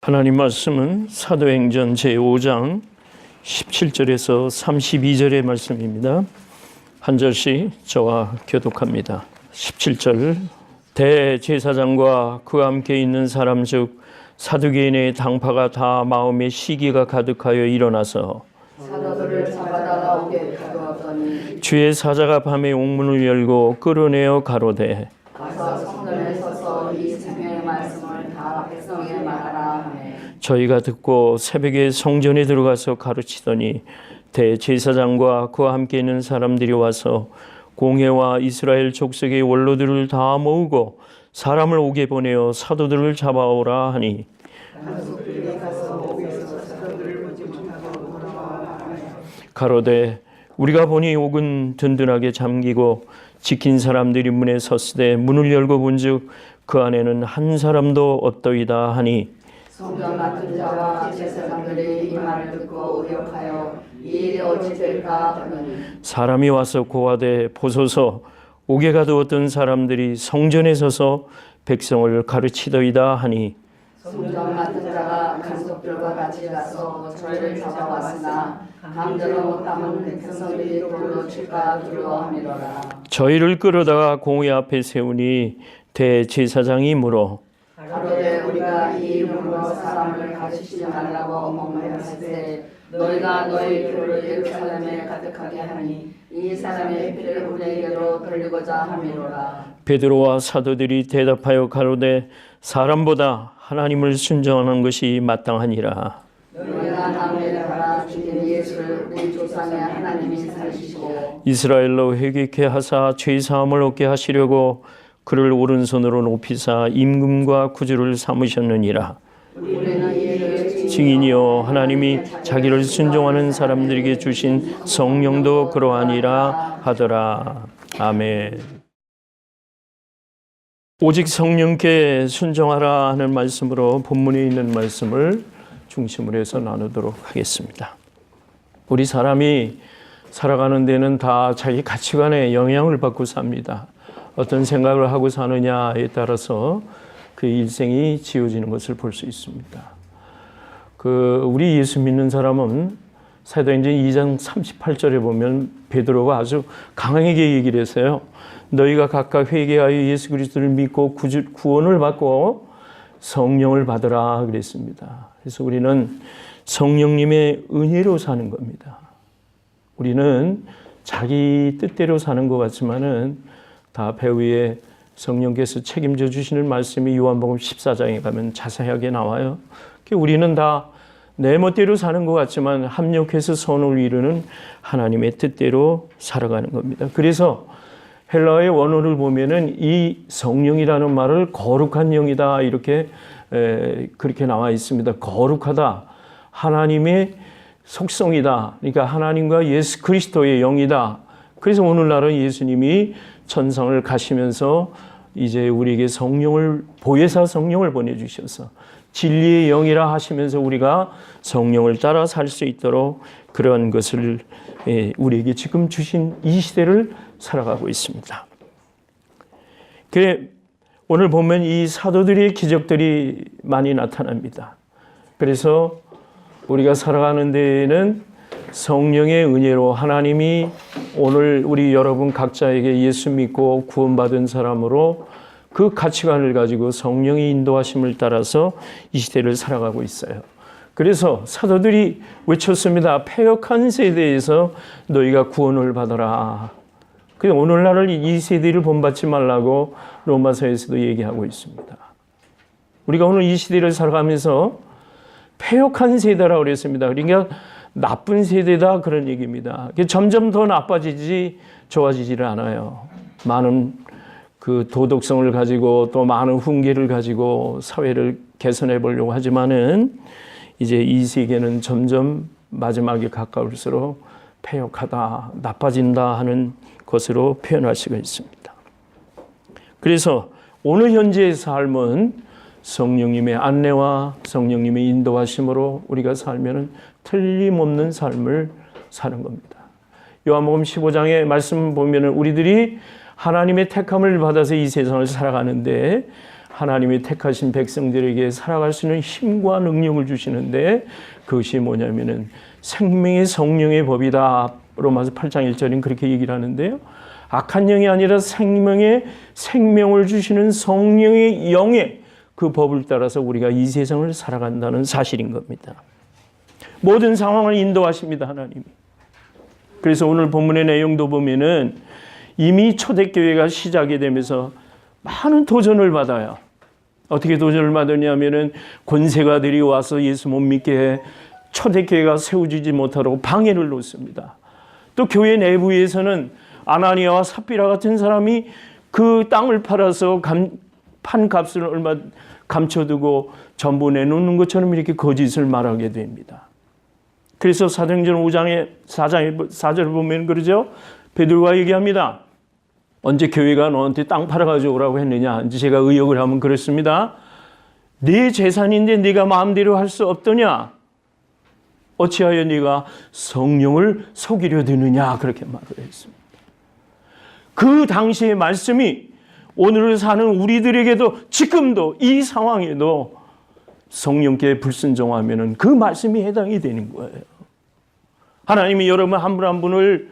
하나님 말씀은 사도행전 제5장 17절에서 32절의 말씀입니다. 한 절씩 저와 교독합니다. 17절 대제사장과 그와 함께 있는 사람 즉 사두개인의 당파가 다 마음에 시기가 가득하여 일어나서 사도들을 잡아다가 옥에 가두었더니 주의 사자가 밤에 옥문을 열고 끌어내어 가로되 가서 성전에 서서 이 생명의 말씀을 다 백성에게 말하라 하매 저희가 듣고 새벽에 성전에 들어가서 가르치더니 대제사장과 그와 함께 있는 사람들이 와서 공회와 이스라엘 족속의 원로들을 다 모으고 사람을 옥에 보내어 사도들을 잡아오라 하니 간수들이 가서 옥에서 사도들을 보지 못하고 돌아와 하매 가로되 우리가 보니 옥은 든든하게 잠기고 지킨 사람들이 문에 섰으되 문을 열고 본즉 그 안에는 한 사람도 없더이다 하니 성전 맡은 자와 제사장들이 이 말을 듣고 의혹하여 이 일이 어찌 될까 하더니 사람이 와서 고하되 보소서 옥에 가두었던 사람들이 성전에 서서 백성을 가르치더이다 하니 성전 맡은 자가 간속들과 같이 가서 저희를 잡아왔으나 강제로 못하면 백성들이 돌로 칠까 두려워함이로라. 저희를 끌어다가 공회 앞에 세우니 대제사장이 물어 가로되 우리가 이 이름으로 사람을 가르치지 말라고 멍하였을 너희가 너희 표를 예루살렘에 가득하게 하니 이 사람의 피를 우리에게로 돌리고자 함이로라. 베드로와 사도들이 대답하여 가로되 사람보다 하나님을 순종하는 것이 마땅하니라. 너희가 나무에 달아 죽인 예수를 우리 조상의 하나님이 살리시고 이스라엘로 회개케 하사 죄 사함을 얻게 하시려고 그를 오른손으로 높이사 임금과 구주를 삼으셨느니라. 우리는 이를 증인이요 하나님이 자기를 순종하는 사람들에게 주신 성령도 그러하니라 하더라. 아멘. 오직 성령께 순종하라 하는 말씀으로 본문에 있는 말씀을 중심으로 해서 나누도록 하겠습니다. 우리 사람이 살아가는 데는 다 자기 가치관에 영향을 받고 삽니다. 어떤 생각을 하고 사느냐에 따라서 그 일생이 지어지는 것을 볼 수 있습니다. 우리 예수 믿는 사람은 사도행전 2장 38절에 보면 베드로가 아주 강하게 얘기를 했어요. 너희가 각각 회개하여 예수 그리스도를 믿고 구원을 받고 성령을 받으라 그랬습니다. 그래서 우리는 성령님의 은혜로 사는 겁니다. 우리는 자기 뜻대로 사는 것 같지만은 다 배후에 성령께서 책임져 주시는 말씀이 요한복음 14장에 가면 자세하게 나와요. 우리는 다 내 멋대로 사는 것 같지만 합력해서 선을 이루는 하나님의 뜻대로 살아가는 겁니다. 그래서 헬라어의 원어를 보면은 이 성령이라는 말을 거룩한 영이다 이렇게 그렇게 나와 있습니다. 거룩하다, 하나님의 속성이다. 그러니까 하나님과 예수 그리스도의 영이다. 그래서 오늘날은 예수님이 천상을 가시면서 이제 우리에게 성령을 보혜사 성령을 보내주셔서 진리의 영이라 하시면서 우리가 성령을 따라 살 수 있도록 그런 것을 우리에게 지금 주신 이 시대를 살아가고 있습니다. 오늘 보면 이 사도들의 기적들이 많이 나타납니다. 그래서 우리가 살아가는 데에는 성령의 은혜로 하나님이 오늘 우리 여러분 각자에게 예수 믿고 구원받은 사람으로 그 가치관을 가지고 성령의 인도하심을 따라서 이 시대를 살아가고 있어요. 그래서 사도들이 외쳤습니다. 패역한 세대에서 너희가 구원을 받아라. 오늘날을 이 세대를 본받지 말라고 로마서에서도 얘기하고 있습니다. 우리가 오늘 이 시대를 살아가면서 패역한 세대라고 그랬습니다. 그러니까 나쁜 세대다 그런 얘기입니다. 점점 더 나빠지지 좋아지지를 않아요. 많은 그 도덕성을 가지고 또 많은 훈계를 가지고 사회를 개선해 보려고 하지만은 이제 이 세계는 점점 마지막에 가까울수록 패역하다, 나빠진다 하는 것으로 표현할 수가 있습니다. 그래서 오늘 현재의 삶은 성령님의 안내와 성령님의 인도하심으로 우리가 살면은 틀림없는 삶을 사는 겁니다. 요한복음 15장의 말씀 보면은 우리들이 하나님의 택함을 받아서 이 세상을 살아가는데 하나님이 택하신 백성들에게 살아갈 수 있는 힘과 능력을 주시는데 그것이 뭐냐면은 생명의 성령의 법이다. 로마서 8장 1절인 그렇게 얘기를 하는데요. 악한 영이 아니라 생명을 주시는 성령의 영의 그 법을 따라서 우리가 이 세상을 살아간다는 사실인 겁니다. 모든 상황을 인도하십니다, 하나님이. 그래서 오늘 본문의 내용도 보면은 이미 초대교회가 시작이 되면서 많은 도전을 받아요. 어떻게 도전을 받았냐면은 권세가들이 와서 예수 못 믿게 해 초대교회가 세워지지 못하도록 방해를 놓습니다. 또 교회 내부에서는 아나니아와 삽비라 같은 사람이 그 땅을 팔아서 판값을 얼마 감춰두고 전부 내놓는 것처럼 이렇게 거짓을 말하게 됩니다. 그래서 사도행전 5장의 4절을 보면 그러죠. 베드로가 얘기합니다. 언제 교회가 너한테 땅 팔아가지고 오라고 했느냐. 이제 제가 의역을 하면 그렇습니다. 네 재산인데 네가 마음대로 할 수 없더냐. 어찌하여 네가 성령을 속이려 드느냐. 그렇게 말을 했습니다. 그 당시의 말씀이 오늘을 사는 우리들에게도 지금도 이 상황에도 성령께 불순종하면 그 말씀이 해당이 되는 거예요. 하나님이 여러분 한 분 한 분을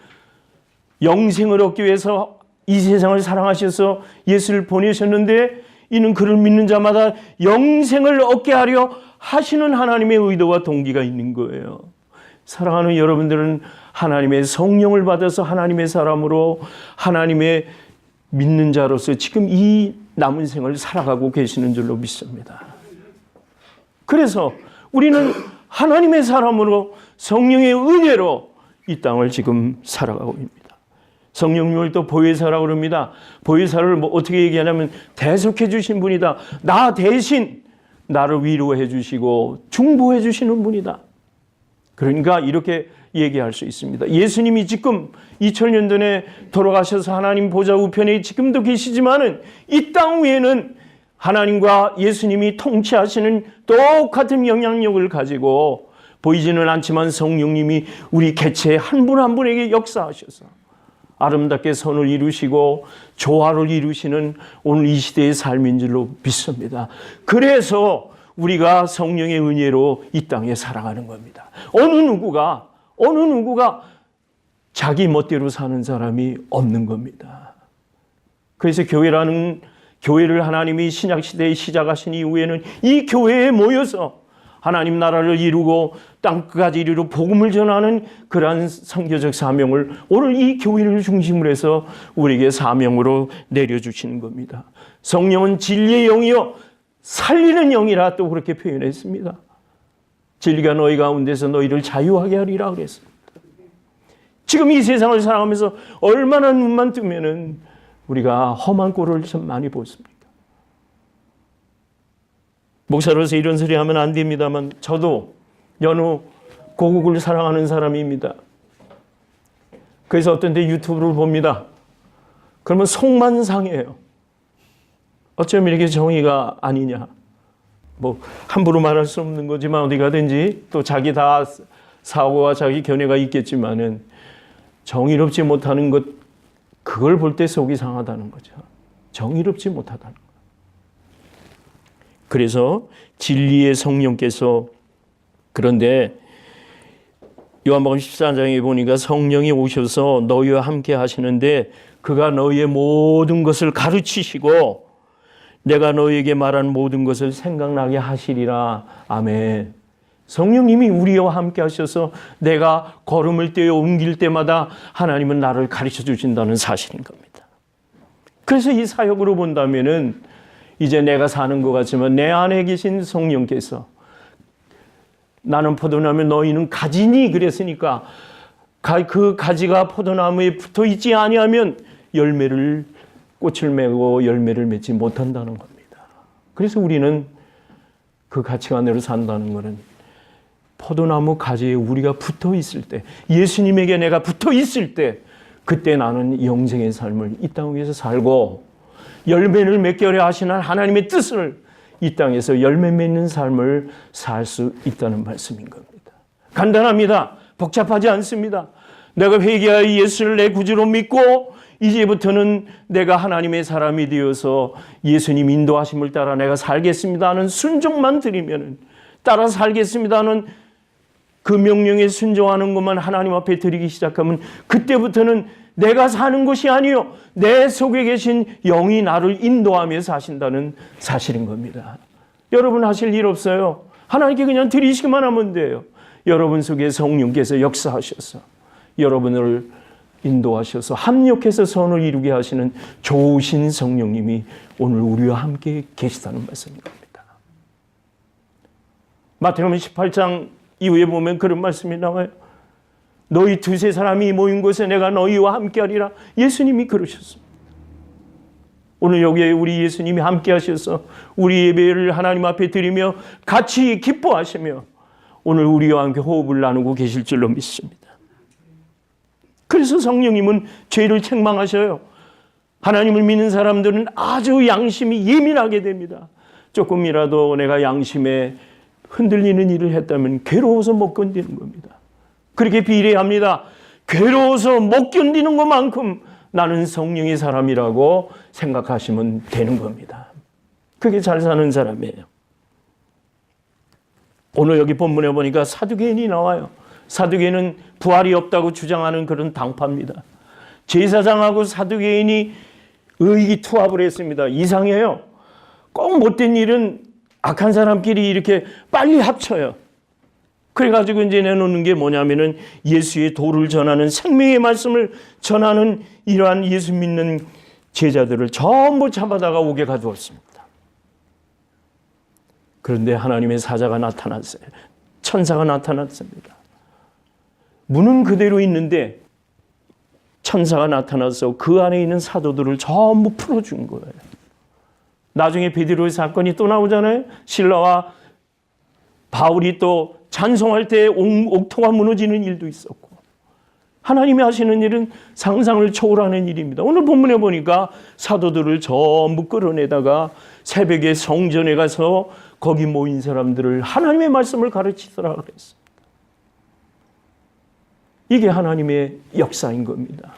영생을 얻기 위해서 이 세상을 사랑하셔서 예수를 보내셨는데 이는 그를 믿는 자마다 영생을 얻게 하려 하시는 하나님의 의도와 동기가 있는 거예요. 사랑하는 여러분들은 하나님의 성령을 받아서 하나님의 사람으로 하나님의 믿는 자로서 지금 이 남은 생을 살아가고 계시는 줄로 믿습니다. 그래서 우리는 하나님의 사람으로 성령의 은혜로 이 땅을 지금 살아가고 있습니다. 성령님을 또 보혜사라고 그럽니다. 보혜사를 뭐 어떻게 얘기하냐면 대속해 주신 분이다. 나 대신 나를 위로해 주시고 중보해 주시는 분이다. 그러니까 이렇게 얘기할 수 있습니다. 예수님이 지금 2000년 전에 돌아가셔서 하나님 보좌 우편에 지금도 계시지만은 이 땅 위에는 하나님과 예수님이 통치하시는 똑같은 영향력을 가지고 보이지는 않지만 성령님이 우리 개체의 한 분 한 분에게 역사하셔서 아름답게 선을 이루시고 조화를 이루시는 오늘 이 시대의 삶인 줄로 믿습니다. 그래서 우리가 성령의 은혜로 이 땅에 살아가는 겁니다. 어느 누구가 자기 멋대로 사는 사람이 없는 겁니다. 그래서 교회를 하나님이 신약시대에 시작하신 이후에는 이 교회에 모여서 하나님 나라를 이루고 땅끝까지 이루고 복음을 전하는 그러한 선교적 사명을 오늘 이 교회를 중심으로 해서 우리에게 사명으로 내려주시는 겁니다. 성령은 진리의 영이요 살리는 영이라 또 그렇게 표현했습니다. 진리가 너희 가운데서 너희를 자유하게 하리라 그랬습니다. 지금 이 세상을 살아가면서 얼마나 눈만 뜨면은 우리가 험한 꼴을 참 많이 보습니다. 목사로서 이런 소리 하면 안 됩니다만 저도 연후 고국을 사랑하는 사람입니다. 그래서 어떤 때 유튜브를 봅니다. 그러면 속만 상해요. 어쩌면 이렇게 정의가 아니냐. 뭐 함부로 말할 수 없는 거지만 어디 가든지 또 자기 다 사고와 자기 견해가 있겠지만은 정의롭지 못하는 것 그걸 볼 때 속이 상하다는 거죠. 정의롭지 못하다는 거. 그래서 진리의 성령께서 그런데 요한복음 14장에 보니까 성령이 오셔서 너희와 함께 하시는데 그가 너희의 모든 것을 가르치시고 내가 너희에게 말한 모든 것을 생각나게 하시리라. 아멘. 성령님이 우리와 함께 하셔서 내가 걸음을 떼어 옮길 때마다 하나님은 나를 가르쳐 주신다는 사실인 겁니다. 그래서 이 사역으로 본다면은 이제 내가 사는 것 같지만 내 안에 계신 성령께서 나는 포도나무 너희는 가지니 그랬으니까 그 가지가 포도나무에 붙어 있지 아니하면 꽃을 맺고 열매를 맺지 못한다는 겁니다. 그래서 우리는 그 가치관대로 산다는 것은 포도나무 가지에 우리가 붙어 있을 때 예수님에게 내가 붙어 있을 때 그때 나는 영생의 삶을 이 땅 위에서 살고 열매를 맺게 하려 하시는 하나님의 뜻을 이 땅에서 열매 맺는 삶을 살 수 있다는 말씀인 겁니다. 간단합니다. 복잡하지 않습니다. 내가 회개하여 예수를 내 구주로 믿고 이제부터는 내가 하나님의 사람이 되어서 예수님 인도하심을 따라 내가 살겠습니다 하는 순종만 드리면, 따라 살겠습니다 하는 그 명령에 순종하는 것만 하나님 앞에 드리기 시작하면, 그때부터는 내가 사는 것이 아니요 내 속에 계신 영이 나를 인도하며 사신다는 사실인 겁니다. 여러분 하실 일 없어요. 하나님께 그냥 드리시기만 하면 돼요. 여러분 속에 성령께서 역사하셔서 여러분을 인도하셔서 합력해서 선을 이루게 하시는 좋으신 성령님이 오늘 우리와 함께 계시다는 말씀인 겁니다. 마태복음 18장 이후에 보면 그런 말씀이 나와요. 너희 두세 사람이 모인 곳에 내가 너희와 함께하리라. 예수님이 그러셨습니다. 오늘 여기에 우리 예수님이 함께 하셔서 우리 예배를 하나님 앞에 드리며 같이 기뻐하시며 오늘 우리와 함께 호흡을 나누고 계실 줄로 믿습니다. 그래서 성령님은 죄를 책망하셔요. 하나님을 믿는 사람들은 아주 양심이 예민하게 됩니다. 조금이라도 내가 양심에 흔들리는 일을 했다면 괴로워서 못 견디는 겁니다. 그렇게 비례합니다. 괴로워서 못 견디는 것만큼 나는 성령의 사람이라고 생각하시면 되는 겁니다. 그게 잘 사는 사람이에요. 오늘 여기 본문에 보니까 사두개인이 나와요. 사두개인은 부활이 없다고 주장하는 그런 당파입니다. 제사장하고 사두개인이 의기투합을 했습니다. 이상해요. 꼭 못된 일은 악한 사람끼리 이렇게 빨리 합쳐요. 그래가지고 이제 내놓는 게 뭐냐면은 예수의 도를 전하는 생명의 말씀을 전하는 이러한 예수 믿는 제자들을 전부 잡아다가 옥에 가두었습니다. 그런데 하나님의 사자가 나타났어요. 천사가 나타났습니다. 문은 그대로 있는데 천사가 나타나서 그 안에 있는 사도들을 전부 풀어준 거예요. 나중에 베드로의 사건이 또 나오잖아요. 실라와 바울이 또 찬송할 때 옥토가 무너지는 일도 있었고, 하나님이 하시는 일은 상상을 초월하는 일입니다. 오늘 본문에 보니까 사도들을 전부 끌어내다가 새벽에 성전에 가서 거기 모인 사람들을 하나님의 말씀을 가르치더라 그랬어요. 이게 하나님의 역사인 겁니다.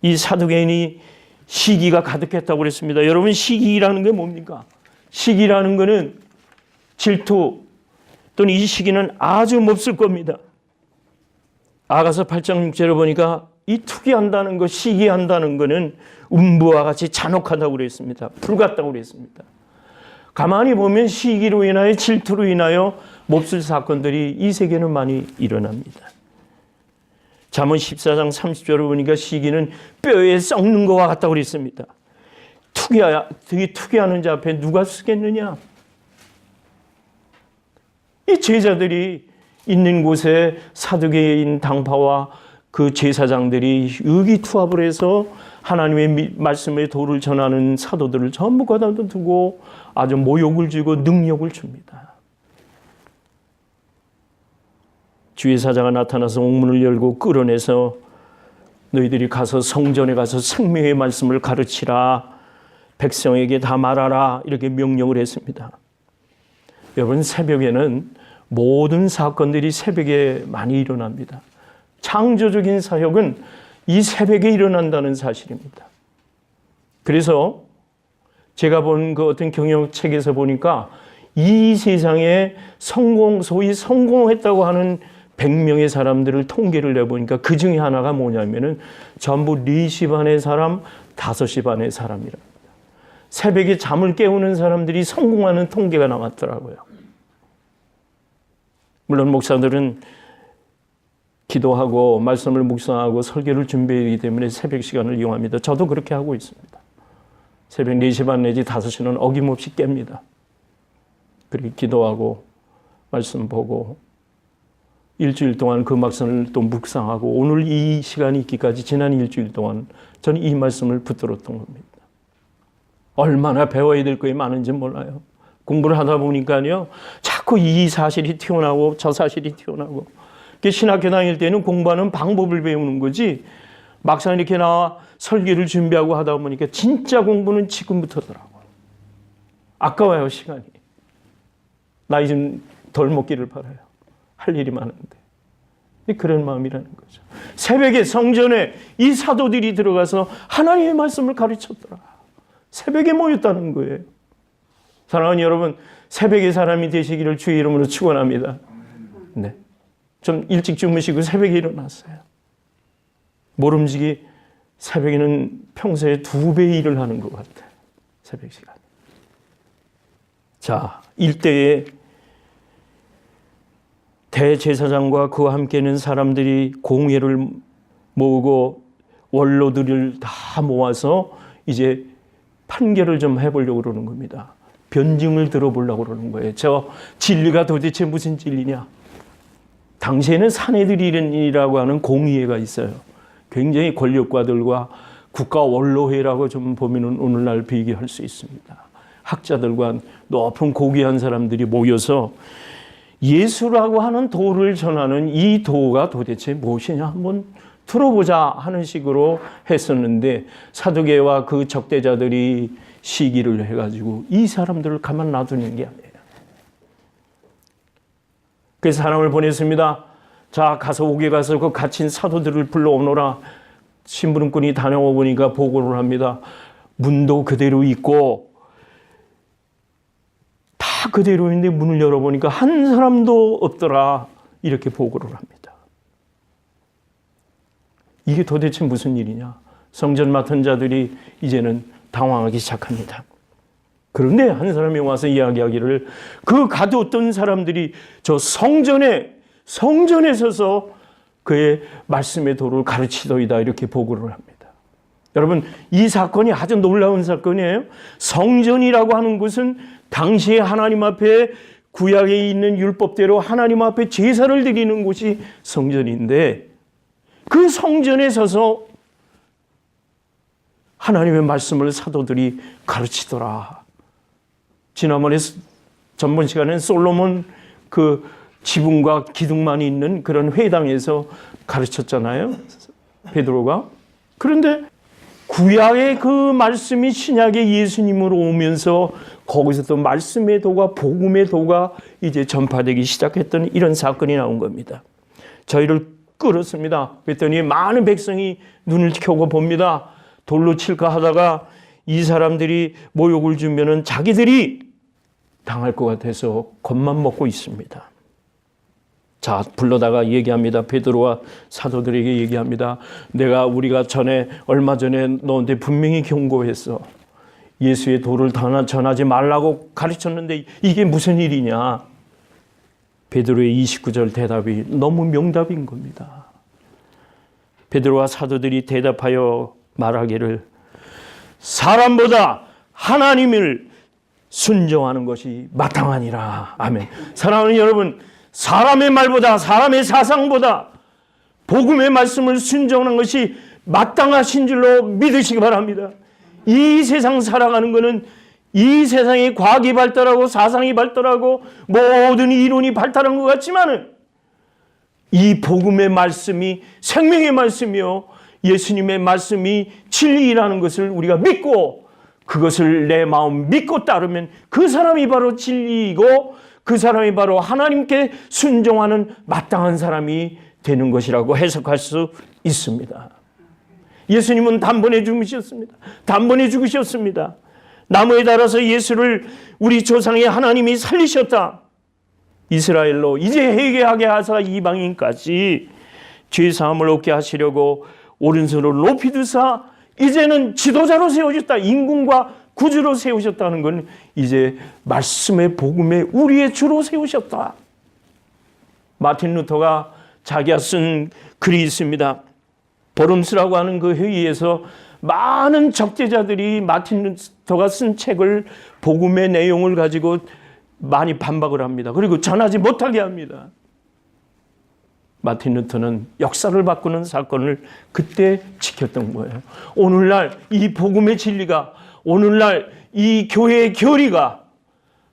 이 사두개인이 시기가 가득했다고 그랬습니다. 여러분, 시기라는 게 뭡니까? 시기라는 거는 질투 또는 이 시기는 아주 몹쓸 겁니다. 아가서 8장 6절을 보니까 이 투기한다는 것, 시기한다는 것은 음부와 같이 잔혹하다고 그랬습니다. 불같다고 그랬습니다. 가만히 보면 시기로 인하여 질투로 인하여 몹쓸 사건들이 이 세계는 많이 일어납니다. 잠언 14장 30절을 보니까 시기는 뼈에 썩는 것과 같다고 그랬습니다. 투기하는 자 앞에 누가 쓰겠느냐? 이 제자들이 있는 곳에 사두개인 당파와 그 제사장들이 의기투합을 해서 하나님의 말씀의 도를 전하는 사도들을 전부 가다 두고 아주 모욕을 주고 능력을 줍니다. 주의 사자가 나타나서 옥문을 열고 끌어내서 너희들이 가서 성전에 가서 생명의 말씀을 가르치라, 백성에게 다 말하라, 이렇게 명령을 했습니다. 여러분, 새벽에는 모든 사건들이 새벽에 많이 일어납니다. 창조적인 사역은 이 새벽에 일어난다는 사실입니다. 그래서 제가 본 그 어떤 경영책에서 보니까 이 세상에 소위 성공했다고 하는 100명의 사람들을 통계를 내보니까 그 중에 하나가 뭐냐면은 전부 4시 반의 사람, 5시 반의 사람이랍니다. 새벽에 잠을 깨우는 사람들이 성공하는 통계가 나왔더라고요. 물론 목사들은 기도하고 말씀을 묵상하고 설교를 준비하기 때문에 새벽 시간을 이용합니다. 저도 그렇게 하고 있습니다. 새벽 4시 반 내지 5시는 어김없이 깹니다. 그렇게 기도하고 말씀 보고 일주일 동안 그 말씀을 또 묵상하고 오늘 이 시간이 있기까지 지난 일주일 동안 저는 이 말씀을 붙들었던 겁니다. 얼마나 배워야 될 것이 많은지 몰라요. 공부를 하다 보니까요, 자꾸 이 사실이 튀어나오고 저 사실이 튀어나오고. 신학교 다닐 때는 공부하는 방법을 배우는 거지, 막상 이렇게 나와 설교를 준비하고 하다 보니까 진짜 공부는 지금부터더라고요. 아까워요, 시간이. 나이 좀 덜 먹기를 바라요. 할 일이 많은데. 그런 마음이라는 거죠. 새벽에 성전에 이 사도들이 들어가서 하나님의 말씀을 가르쳤더라. 새벽에 모였다는 거예요. 사랑하는 여러분, 새벽에 사람이 되시기를 주의 이름으로 축원합니다. 네, 좀 일찍 주무시고 새벽에 일어났어요. 모름지기 새벽에는 평소에 2배의 일을 하는 것 같아요. 새벽 시간. 자, 일대에 대제사장과 그와 함께는 사람들이 공회를 모으고 원로들을 다 모아서 이제 판결을 좀 해보려고 그러는 겁니다. 변증을 들어보려고 그러는 거예요. 저 진리가 도대체 무슨 진리냐? 당시에는 사내들이라고 하는 공의회가 있어요. 굉장히 권력가들과 국가 원로회라고 좀 보면은 오늘날 비교할 수 있습니다. 학자들과 높은 고귀한 사람들이 모여서 예수라고 하는 도를 전하는 이 도가 도대체 무엇이냐 한번 들어보자 하는 식으로 했었는데, 사두개와 그 적대자들이 시기를 해가지고 이 사람들을 가만 놔두는 게 아니에요. 그래서 사람을 보냈습니다. 자, 가서 옥에 가서 그 갇힌 사도들을 불러오너라. 심부름꾼이 다녀와 보니까 보고를 합니다. 문도 그대로 있고 다 그대로 있는데 문을 열어보니까 한 사람도 없더라. 이렇게 보고를 합니다. 이게 도대체 무슨 일이냐? 성전 맡은 자들이 이제는 당황하기 시작합니다. 그런데 한 사람이 와서 이야기하기를, 그 가두었던 사람들이 저 성전에 서서 그의 말씀의 도를 가르치더이다. 이렇게 보고를 합니다. 여러분, 이 사건이 아주 놀라운 사건이에요. 성전이라고 하는 것은 당시에 하나님 앞에 구약에 있는 율법대로 하나님 앞에 제사를 드리는 곳이 성전인데, 그 성전에 서서 하나님의 말씀을 사도들이 가르치더라. 지난번에 전번 시간에는 솔로몬 그 지붕과 기둥만 있는 그런 회당에서 가르쳤잖아요, 베드로가. 그런데 구약의 그 말씀이 신약의 예수님으로 오면서 거기서 또 말씀의 도가, 복음의 도가 이제 전파되기 시작했던 이런 사건이 나온 겁니다. 저희를 끌었습니다. 그랬더니 많은 백성이 눈을 켜고 봅니다. 돌로 칠까 하다가 이 사람들이 모욕을 주면은 자기들이 당할 것 같아서 겁만 먹고 있습니다. 자, 불러다가 얘기합니다. 베드로와 사도들에게 얘기합니다. 우리가 얼마 전에 너한테 분명히 경고했어. 예수의 도를 전하지 말라고 가르쳤는데 이게 무슨 일이냐? 베드로의 29절 대답이 너무 명답인 겁니다. 베드로와 사도들이 대답하여 말하기를, 사람보다 하나님을 순종하는 것이 마땅하니라. 아멘. 사랑하는 여러분, 사람의 말보다, 사람의 사상보다 복음의 말씀을 순종하는 것이 마땅하신 줄로 믿으시기 바랍니다. 이 세상 살아가는 것은, 이 세상에 과학이 발달하고 사상이 발달하고 모든 이론이 발달한 것 같지만은 이 복음의 말씀이 생명의 말씀이요, 예수님의 말씀이 진리라는 것을 우리가 믿고 그것을 내 마음 믿고 따르면 그 사람이 바로 진리이고 그 사람이 바로 하나님께 순종하는 마땅한 사람이 되는 것이라고 해석할 수 있습니다. 예수님은 단번에 죽으셨습니다. 단번에 죽으셨습니다. 나무에 달아서 예수를 우리 조상의 하나님이 살리셨다. 이스라엘로 이제 회개하게 하사 이방인까지 죄사함을 얻게 하시려고 오른손을 높이 드사 이제는 지도자로 세우셨다. 임금과 구주로 세우셨다는 건 이제 말씀의 복음에 우리의 주로 세우셨다. 마틴 루터가 자기가 쓴 글이 있습니다. 버름스라고 하는 그 회의에서 많은 적대자들이 마틴 루터가 쓴 책을, 복음의 내용을 가지고 많이 반박을 합니다. 그리고 전하지 못하게 합니다. 마틴 루터는 역사를 바꾸는 사건을 그때 지켰던 거예요. 오늘날 이 복음의 진리가, 오늘날 이 교회의 교리가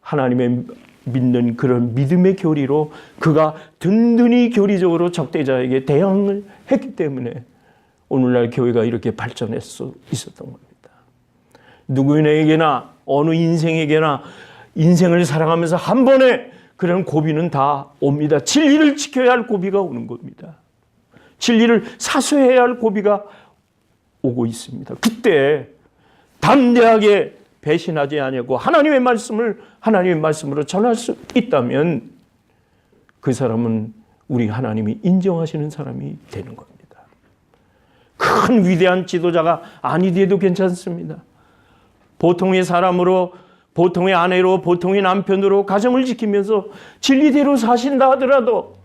하나님의 믿는 그런 믿음의 교리로 그가 든든히 교리적으로 적대자에게 대응을 했기 때문에 오늘날 교회가 이렇게 발전할 수 있었던 겁니다. 누구에게나 어느 인생에게나 인생을 살아가면서 한 번에 그런 고비는 다 옵니다. 진리를 지켜야 할 고비가 오는 겁니다. 진리를 사수해야 할 고비가 오고 있습니다. 그때 담대하게 배신하지 아니하고 하나님의 말씀으로 전할 수 있다면 그 사람은 우리 하나님이 인정하시는 사람이 되는 겁니다. 큰 위대한 지도자가 아니돼도 괜찮습니다. 보통의 사람으로, 보통의 아내로, 보통의 남편으로 가정을 지키면서 진리대로 사신다 하더라도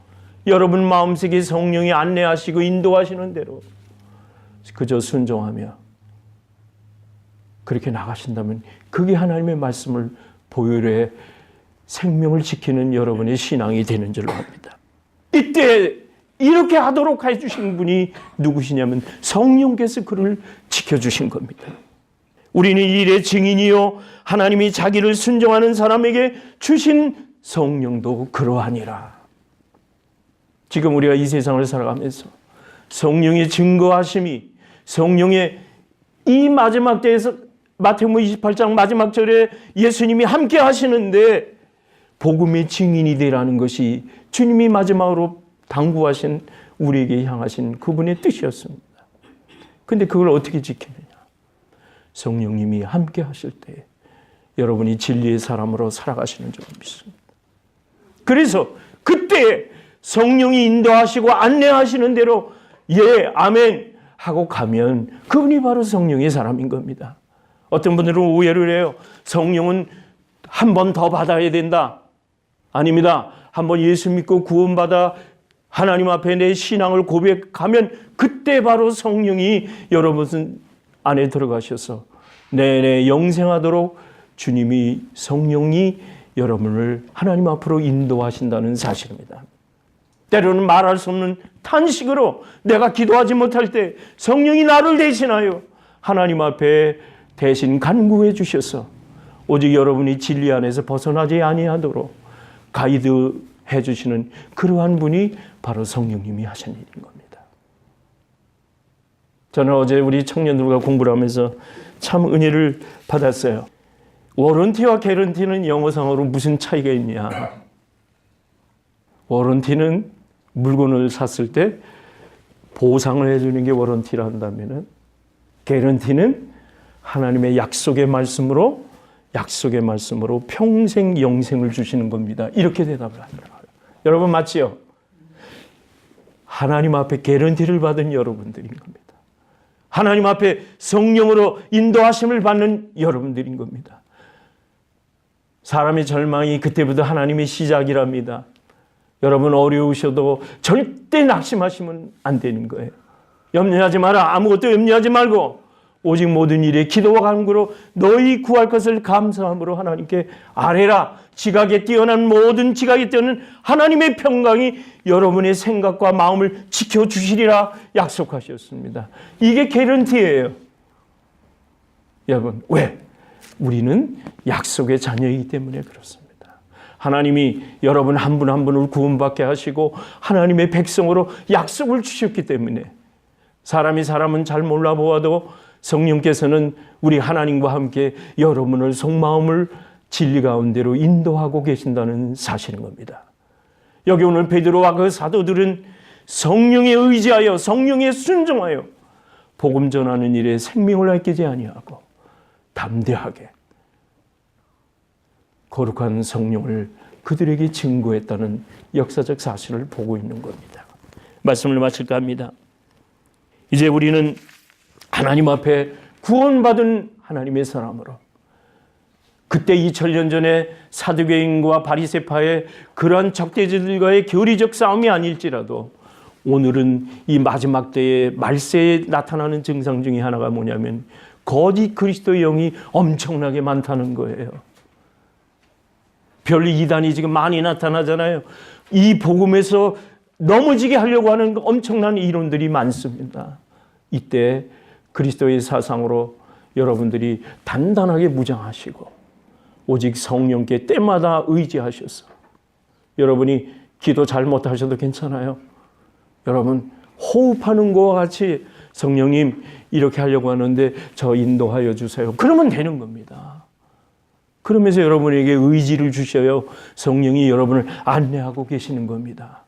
여러분 마음속에 성령이 안내하시고 인도하시는 대로 그저 순종하며 그렇게 나가신다면 그게 하나님의 말씀을 보혈의 생명을 지키는 여러분의 신앙이 되는 줄로 압니다. 이때 이렇게 하도록 해주신 분이 누구시냐면 성령께서 그를 지켜주신 겁니다. 우리는 이 일의 증인이요 하나님이 자기를 순종하는 사람에게 주신 성령도 그러하니라. 지금 우리가 이 세상을 살아가면서 성령의 증거하심이, 성령의 이 마지막 때에서 마태복음 28장 마지막 절에 예수님이 함께 하시는데 복음의 증인이 되라는 것이 주님이 마지막으로 당부하신 우리에게 향하신 그분의 뜻이었습니다. 그런데 그걸 어떻게 지키느냐? 성령님이 함께 하실 때 여러분이 진리의 사람으로 살아가시는 줄 믿습니다. 그래서 그때 성령이 인도하시고 안내하시는 대로 예, 아멘 하고 가면 그분이 바로 성령의 사람인 겁니다. 어떤 분들은 오해를 해요. 성령은 한 번 더 받아야 된다. 아닙니다. 한번 예수 믿고 구원받아 하나님 앞에 내 신앙을 고백하면 그때 바로 성령이 여러분 안에 들어가셔서 내내 영생하도록 주님이 성령이 여러분을 하나님 앞으로 인도하신다는 사실입니다. 때로는 말할 수 없는 탄식으로 내가 기도하지 못할 때 성령이 나를 대신하여 하나님 앞에 대신 간구해 주셔서 오직 여러분이 진리 안에서 벗어나지 아니하도록 가이드해 주시는 그러한 분이 바로 성령님이 하신 일인 겁니다. 저는 어제 우리 청년들과 공부를 하면서 참 은혜를 받았어요. 워런티와 개런티는 영어상으로 무슨 차이가 있냐? 워런티는 물건을 샀을 때 보상을 해주는 게 워런티라 한다면은 개런티는 하나님의 약속의 말씀으로 평생 영생을 주시는 겁니다. 이렇게 대답을 합니다. 여러분 맞지요? 하나님 앞에 개런티를 받은 여러분들인 겁니다. 하나님 앞에 성령으로 인도하심을 받는 여러분들인 겁니다. 사람의 절망이 그때부터 하나님의 시작이랍니다. 여러분 어려우셔도 절대 낙심하시면 안 되는 거예요. 염려하지 마라. 아무것도 염려하지 말고 오직 모든 일에 기도와 간구로 너희 구할 것을 감사함으로 하나님께 아뢰라. 지각에 뛰어난 모든 지각에 뛰어난 하나님의 평강이 여러분의 생각과 마음을 지켜주시리라 약속하셨습니다. 이게 개런티예요. 여러분 왜? 우리는 약속의 자녀이기 때문에 그렇습니다. 하나님이 여러분 한 분 한 분을 구원받게 하시고 하나님의 백성으로 약속을 주셨기 때문에 사람이 사람은 잘 몰라보아도 성령께서는 우리 하나님과 함께 여러분을 속마음을 진리 가운데로 인도하고 계신다는 사실인 겁니다. 여기 오늘 베드로와 그 사도들은 성령에 의지하여 성령에 순종하여 복음 전하는 일에 생명을 아끼지 아니하고 담대하게 거룩한 성령을 그들에게 증거했다는 역사적 사실을 보고 있는 겁니다. 말씀을 마칠까 합니다. 이제 우리는 하나님 앞에 구원받은 하나님의 사람으로 그때 2000년 전에 사두개인과 바리새파의 그러한 적대자들과의 교리적 싸움이 아닐지라도 오늘은 이 마지막 때의 말세에 나타나는 증상 중에 하나가 뭐냐면 거짓 그리스도의 영이 엄청나게 많다는 거예요. 별 이단이 지금 많이 나타나잖아요. 이 복음에서 넘어지게 하려고 하는 엄청난 이론들이 많습니다. 이때 그리스도의 사상으로 여러분들이 단단하게 무장하시고 오직 성령께 때마다 의지하셔서 여러분이 기도 잘 못하셔도 괜찮아요. 여러분 호흡하는 것과 같이 성령님 이렇게 하려고 하는데 저 인도하여 주세요. 그러면 되는 겁니다. 그러면서 여러분에게 의지를 주셔요. 성령이 여러분을 안내하고 계시는 겁니다.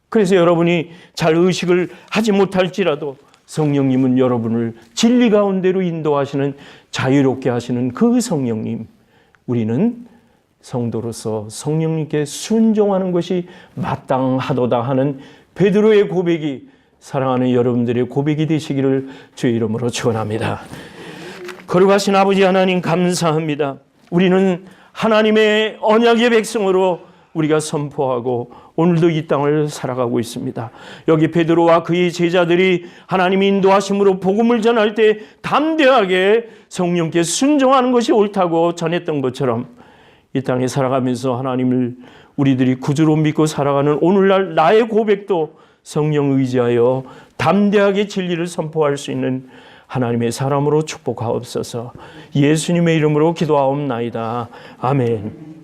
그래서 여러분이 잘 의식을 하지 못할지라도 성령님은 여러분을 진리 가운데로 인도하시는, 자유롭게 하시는 그 성령님, 우리는 성도로서 성령님께 순종하는 것이 마땅하도다 하는 베드로의 고백이 사랑하는 여러분들의 고백이 되시기를 주의 이름으로 축원합니다. 거룩하신 아버지 하나님, 감사합니다. 우리는 하나님의 언약의 백성으로 우리가 선포하고 오늘도 이 땅을 살아가고 있습니다. 여기 베드로와 그의 제자들이 하나님의 인도하심으로 복음을 전할 때 담대하게 성령께 순종하는 것이 옳다고 전했던 것처럼 이 땅에 살아가면서 하나님을 우리들이 구주로 믿고 살아가는 오늘날 나의 고백도 성령 의지하여 담대하게 진리를 선포할 수 있는 하나님의 사람으로 축복하옵소서. 예수님의 이름으로 기도하옵나이다. 아멘.